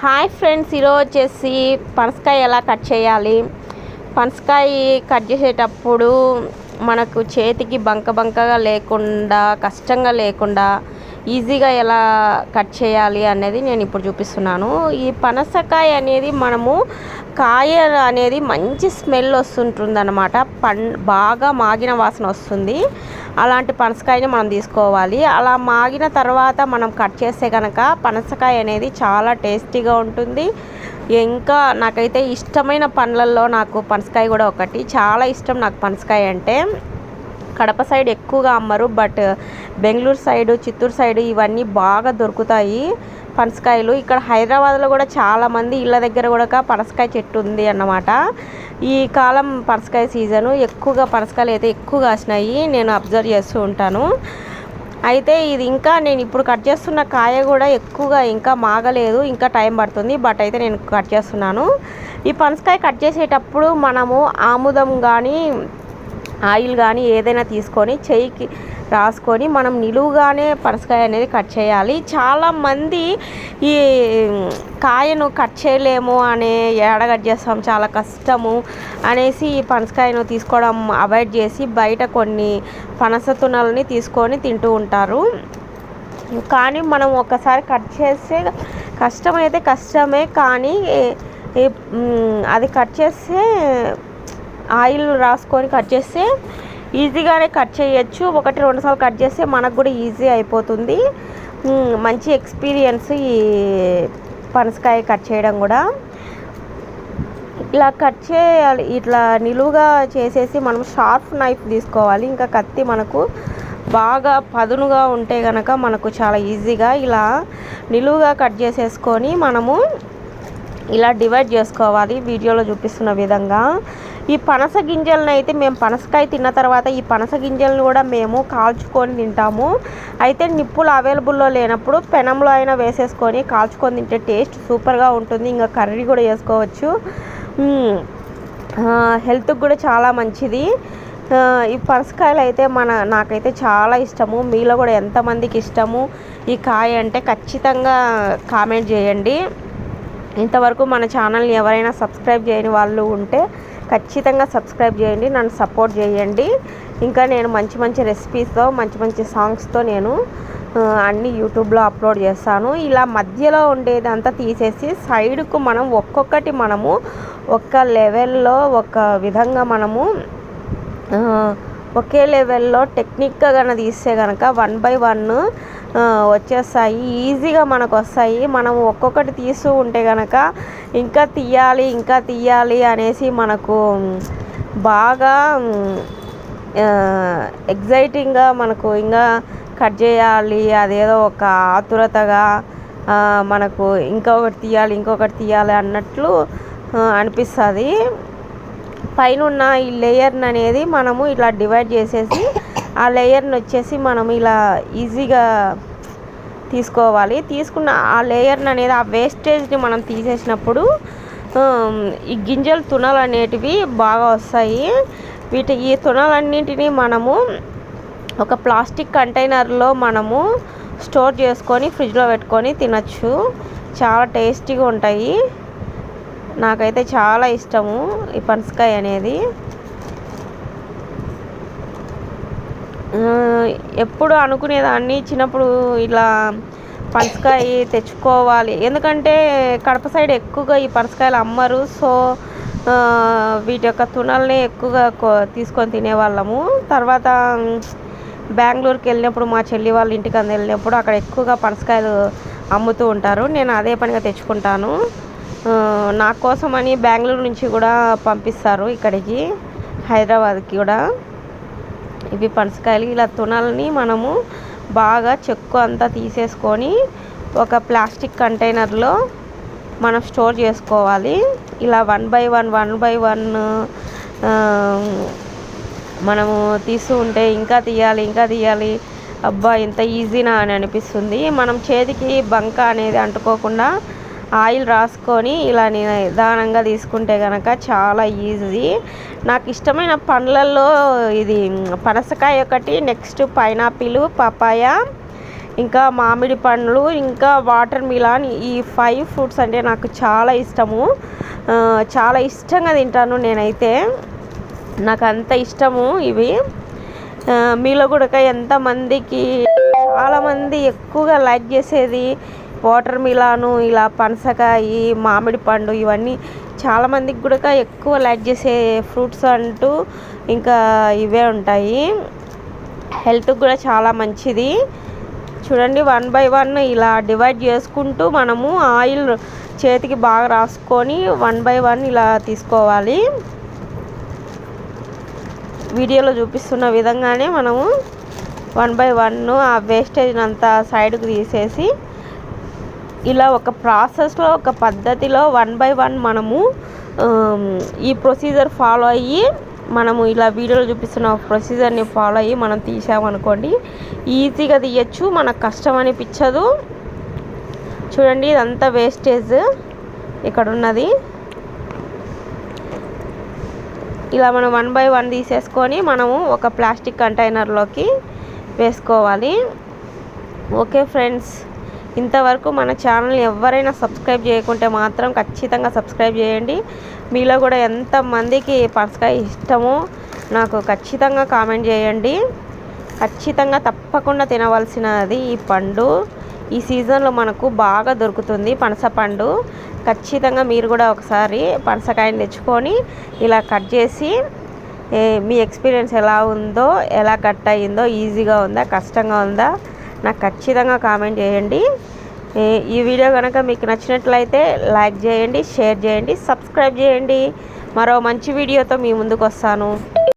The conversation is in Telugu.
హాయ్ ఫ్రెండ్స్, ఈరోజు వచ్చేసి పనసకాయ ఎలా కట్ చేయాలి, పనసకాయ కట్ చేసేటప్పుడు మనకు చేతికి బంకగా లేకుండా, కష్టంగా లేకుండా ఈజీగా ఎలా కట్ చేయాలి అనేది నేను ఇప్పుడు చూపిస్తున్నాను. ఈ పనసకాయ అనేది మనము కాయ అనేది మంచి స్మెల్ వస్తుంటుంది అన్నమాట. బాగా మాగిన వాసన వస్తుంది. అలాంటి పనసకాయని మనం తీసుకోవాలి. అలా మాగిన తర్వాత మనం కట్ చేస్తే కనుక పనసకాయ అనేది చాలా టేస్టీగా ఉంటుంది. ఇంకా నాకైతే ఇష్టమైన పండ్లల్లో నాకు పనసకాయ కూడా ఒకటి. చాలా ఇష్టం నాకు పనసకాయ అంటే. కడప సైడ్ ఎక్కువగా అమ్మరు, but Bengaluru side, Chittoor side ఇవన్నీ బాగా దొరుకుతాయి పనసకాయలు. ఇక్కడ హైదరాబాద్లో కూడా చాలామంది ఇళ్ళ దగ్గర కూడా పనసకాయ చెట్టు ఉంది అన్నమాట. ఈ కాలం పనసకాయ సీజను, ఎక్కువగా పనసకాయలు అయితే ఎక్కువగా కాసినాయి, నేను అబ్జర్వ్ చేస్తూ ఉంటాను. అయితే ఇది ఇంకా నేను ఇప్పుడు కట్ చేస్తున్న కాయ కూడా ఎక్కువగా ఇంకా మాగలేదు, ఇంకా టైం పడుతుంది. బట్ అయితే నేను కట్ చేస్తున్నాను. ఈ పనసకాయ కట్ చేసేటప్పుడు మనము ఆముదం కానీ ఆయిల్ కానీ ఏదైనా తీసుకొని చెయ్యికి రాసుకొని మనం నిలువుగానే పనసకాయ అనేది కట్ చేయాలి. చాలామంది ఈ కాయను కట్ చేయలేము అనే కట్ చేస్తాం, చాలా కష్టము అనేసి ఈ పనసకాయను తీసుకోవడం అవాయిడ్ చేసి బయట కొన్ని పనస తునలని తీసుకొని తింటూ ఉంటారు. కానీ మనం ఒకసారి కట్ చేస్తే కష్టమైతే కష్టమే, కానీ అది కట్ చేస్తే ఆయిల్ రాసుకొని కట్ చేస్తే ఈజీగానే కట్ చేయొచ్చు. 1-2 సార్లు కట్ చేస్తే మనకు కూడా ఈజీ అయిపోతుంది. మంచి ఎక్స్పీరియన్స్ ఈ పనసకాయ కట్ చేయడం కూడా. ఇలా కట్ చేయాలి, ఇట్లా నిలువుగా చేసేసి మనం షార్ప్ నైఫ్ తీసుకోవాలి. ఇంకా కత్తి మనకు బాగా పదునుగా ఉంటే కనుక మనకు చాలా ఈజీగా ఇలా నిలువుగా కట్ చేసేసుకొని మనము ఇలా డివైడ్ చేసుకోవాలి వీడియోలో చూపిస్తున్న విధంగా. ఈ పనస గింజలను అయితే మేము పనసకాయ తిన్న తర్వాత ఈ పనస గింజలను కూడా మేము కాల్చుకొని తింటాము. అయితే నిప్పులు అవైలబుల్లో లేనప్పుడు పెనంలో అయినా వేసేసుకొని కాల్చుకొని తింటే టేస్ట్ సూపర్గా ఉంటుంది. ఇంకా కర్రీ కూడా చేసుకోవచ్చు. హెల్త్కి కూడా చాలా మంచిది. ఈ పనసకాయలు అయితే నాకైతే చాలా ఇష్టము. మీలో కూడా ఎంతమందికి ఇష్టము ఈ కాయ అంటే ఖచ్చితంగా కామెంట్ చేయండి. ఇంతవరకు మన ఛానల్ని ఎవరైనా సబ్స్క్రైబ్ చేయని వాళ్ళు ఉంటే ఖచ్చితంగా సబ్స్క్రైబ్ చేయండి, నన్ను సపోర్ట్ చేయండి. ఇంకా నేను మంచి రెసిపీస్తో, మంచి సాంగ్స్తో నేను అన్నీ యూట్యూబ్లో అప్లోడ్ చేస్తాను. ఇలా మధ్యలో ఉండేదంతా తీసేసి సైడ్కు మనం ఒక్కొక్కటి మనము ఒక లెవెల్లో ఒక విధంగా మనము ఒకే లెవెల్లో టెక్నిక్గా కనుక తీస్తే కనుక 1 by 1 వచ్చేస్తాయి, ఈజీగా మనకు వస్తాయి. మనం ఒక్కొక్కటి తీస్తూ ఉంటే కనుక ఇంకా తీయాలి అనేసి మనకు బాగా ఎగ్జైటింగ్గా మనకు ఇంకా కట్ చేయాలి, అదేదో ఒక ఆతురతగా మనకు ఇంకొకటి తీయాలి అన్నట్లు అనిపిస్తుంది. పైన ఉన్న ఈ లేయర్ని అనేది మనము ఇలా డివైడ్ చేసేసి ఆ లేయర్ని వచ్చేసి మనం ఇలా ఈజీగా తీసుకోవాలి. తీసుకున్న ఆ లేయర్ని అనేది, ఆ వేస్టేజ్ని మనం తీసేసినప్పుడు ఈ గింజలు తునలు అనేటివి బాగా వస్తాయి. ఈ తునలన్నింటినీ మనము ఒక ప్లాస్టిక్ కంటైనర్లో మనము స్టోర్ చేసుకొని ఫ్రిడ్జ్లో పెట్టుకొని తినచ్చు. చాలా టేస్టీగా ఉంటాయి. నాకైతే చాలా ఇష్టము ఈ పనసకాయ అనేది. ఎప్పుడు అనుకునేదాన్ని చిన్నప్పుడు ఇలా పనసకాయ తెచ్చుకోవాలి, ఎందుకంటే కడప సైడ్ ఎక్కువగా ఈ పనసకాయలు అమ్మరు. సో వీటి యొక్క తునల్ని ఎక్కువగా తీసుకొని తినేవాళ్ళము. తర్వాత బెంగళూరుకి వెళ్ళినప్పుడు, మా చెల్లి వాళ్ళ ఇంటికి వెళ్ళినప్పుడు అక్కడ ఎక్కువగా పనసకాయలు అమ్ముతూ ఉంటారు. నేను అదే పనిగా తెచ్చుకుంటాను. నా కోసమని బెంగళూరు నుంచి కూడా పంపిస్తారు ఇక్కడికి, హైదరాబాద్కి కూడా. ఇవి పనసకాయలు. ఇలా తునల్ని మనము బాగా చెక్కు అంతా తీసేసుకొని ఒక ప్లాస్టిక్ కంటైనర్లో మనం స్టోర్ చేసుకోవాలి. ఇలా 1 by 1 మనము తీస్తూ ఉంటే ఇంకా తీయాలి, అబ్బా ఎంత ఈజీనా అని అనిపిస్తుంది. మనం చేతికి బంక అనేది అంటుకోకుండా ఆయిల్ రాసుకొని ఇలా నిదానంగా తీసుకుంటే కనుక చాలా ఈజీ. నాకు ఇష్టమైన పండ్లల్లో ఇది పనసకాయ ఒకటి, నెక్స్ట్ పైనాపిల్, పపాయ, ఇంకా మామిడి పండ్లు, ఇంకా వాటర్ మిలాన్. ఈ 5 ఫ్రూట్స్ అంటే నాకు చాలా ఇష్టము. చాలా ఇష్టంగా తింటాను నేనైతే. నాకు అంత ఇష్టము ఇవి. మీలో కూడా ఎంతమందికి, చాలామంది ఎక్కువగా లైక్ చేసేది వాటర్ మిలాను, ఇలా పనసకాయ, మామిడి పండు, ఇవన్నీ చాలామందికి కూడా ఎక్కువ లైక్ చేసే ఫ్రూట్స్ అంటూ ఇంకా ఇవే ఉంటాయి. హెల్త్కి కూడా చాలా మంచిది. చూడండి 1 బై 1 ఇలా డివైడ్ చేసుకుంటూ మనము ఆయిల్ చేతికి బాగా రాసుకొని 1 బై 1 ఇలా తీసుకోవాలి. వీడియోలో చూపిస్తున్న విధంగానే మనము 1 బై 1 ఆ వేస్టేజ్ అంతా సైడ్కి తీసేసి ఇలా ఒక ప్రాసెస్లో, ఒక పద్ధతిలో 1 బై 1 మనము ఈ ప్రొసీజర్ ఫాలో అయ్యి, మనము ఇలా వీడియోలో చూపిస్తున్న ప్రొసీజర్ని ఫాలో అయ్యి మనం తీసామనుకోండి, ఈజీగా తీయచ్చు, మనకు కష్టం అనిపించదు. చూడండి ఇదంతా వేస్టేజ్ ఇక్కడ ఉన్నది. ఇలా మనం 1 బై 1 తీసేసుకొని మనము ఒక ప్లాస్టిక్ కంటైనర్లోకి వేసుకోవాలి. ఓకే ఫ్రెండ్స్, ఇంతవరకు మన ఛానల్ని ఎవరైనా సబ్స్క్రైబ్ చేయకుంటే మాత్రం ఖచ్చితంగా సబ్స్క్రైబ్ చేయండి. మీలో కూడా ఎంతమందికి పనసకాయ ఇష్టమో నాకు ఖచ్చితంగా కామెంట్ చేయండి. ఖచ్చితంగా తప్పకుండా తినవలసినది ఈ పండు. ఈ సీజన్లో మనకు బాగా దొరుకుతుంది పనస పండు. ఖచ్చితంగా మీరు కూడా ఒకసారి పనసకాయని తెచ్చుకొని ఇలా కట్ చేసి మీ ఎక్స్పీరియన్స్ ఎలా ఉందో, ఎలా కట్ అయ్యిందో, ఈజీగా ఉందా, కష్టంగా ఉందా, నాకు ఖచ్చితంగా కామెంట్ చేయండి. ఈ వీడియో కనుక మీకు నచ్చినట్లయితే లైక్ చేయండి, షేర్ చేయండి, సబ్స్క్రైబ్ చేయండి. మరో మంచి వీడియోతో మీ ముందుకు వస్తాను.